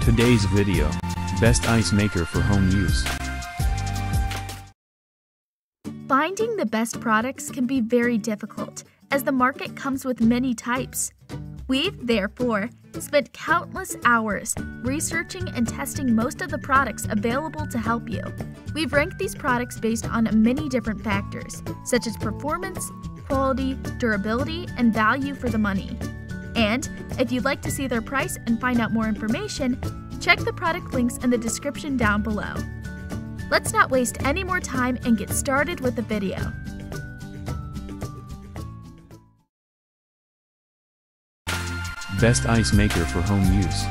Today's video, best ice maker for home use. Finding the best products can be very difficult, as the market comes with many types. We've, therefore, spent countless hours researching and testing most of the products available to help you. We've ranked these products based on many different factors, such as performance, quality, durability, and value for the money. And if you'd like to see their price and find out more information, check the product links in the description down below. Let's not waste any more time and get started with the video. Best ice maker for home use.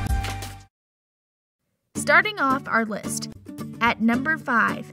Starting off our list, at number 5.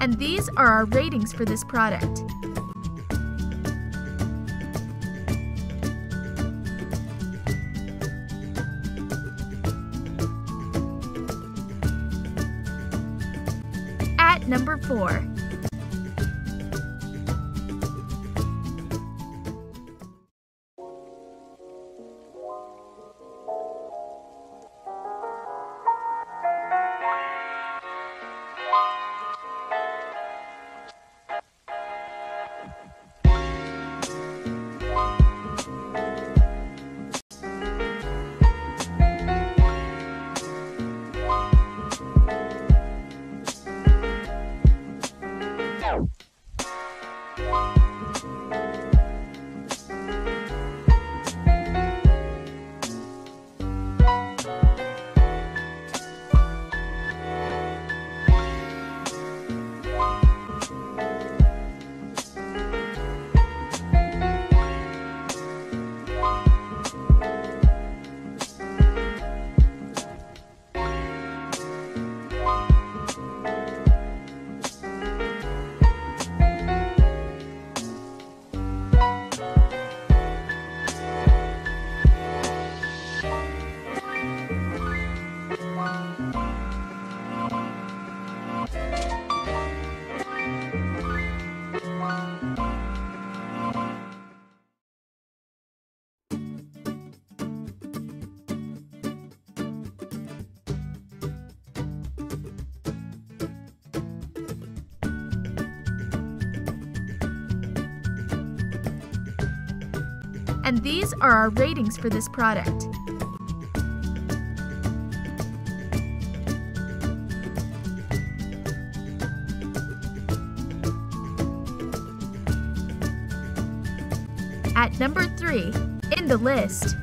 And these are our ratings for this product. At number 4. And these are our ratings for this product. At number 3 in the list.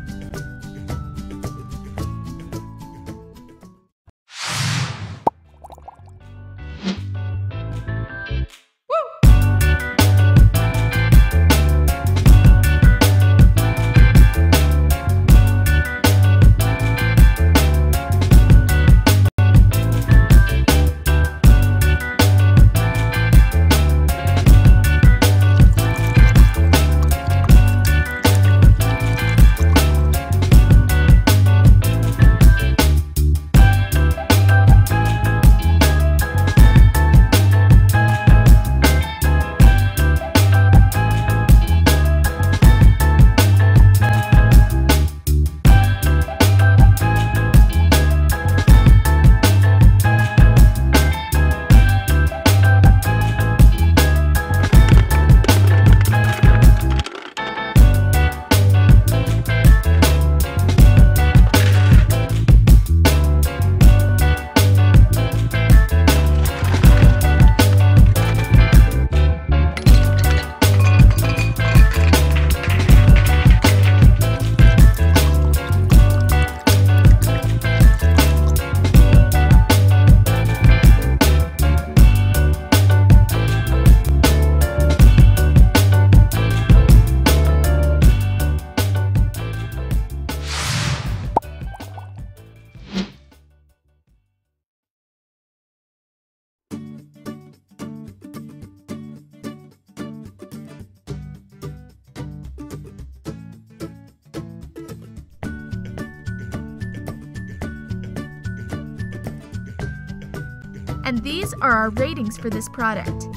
And these are our ratings for this product.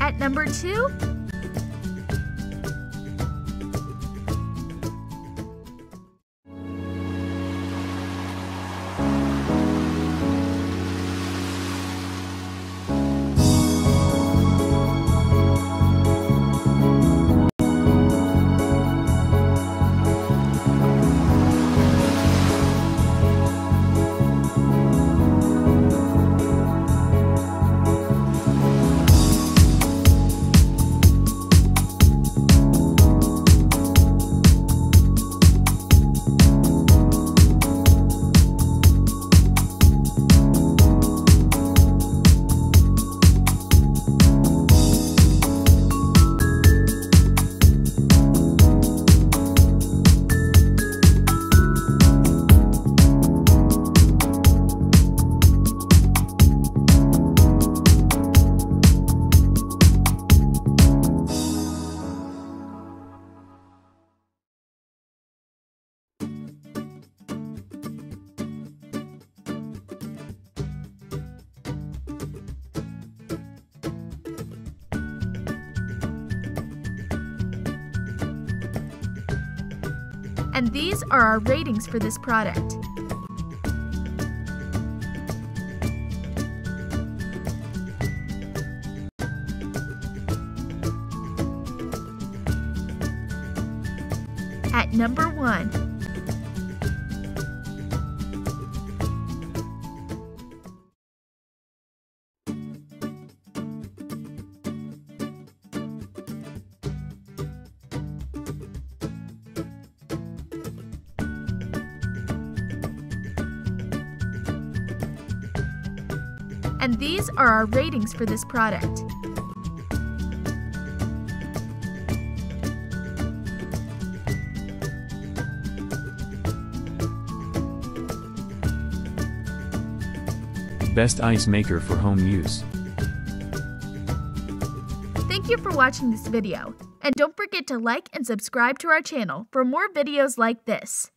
At number 2, and these are our ratings for this product. At number 1, and these are our ratings for this product. Best ice maker for home use. Thank you for watching this video, and don't forget to like and subscribe to our channel for more videos like this.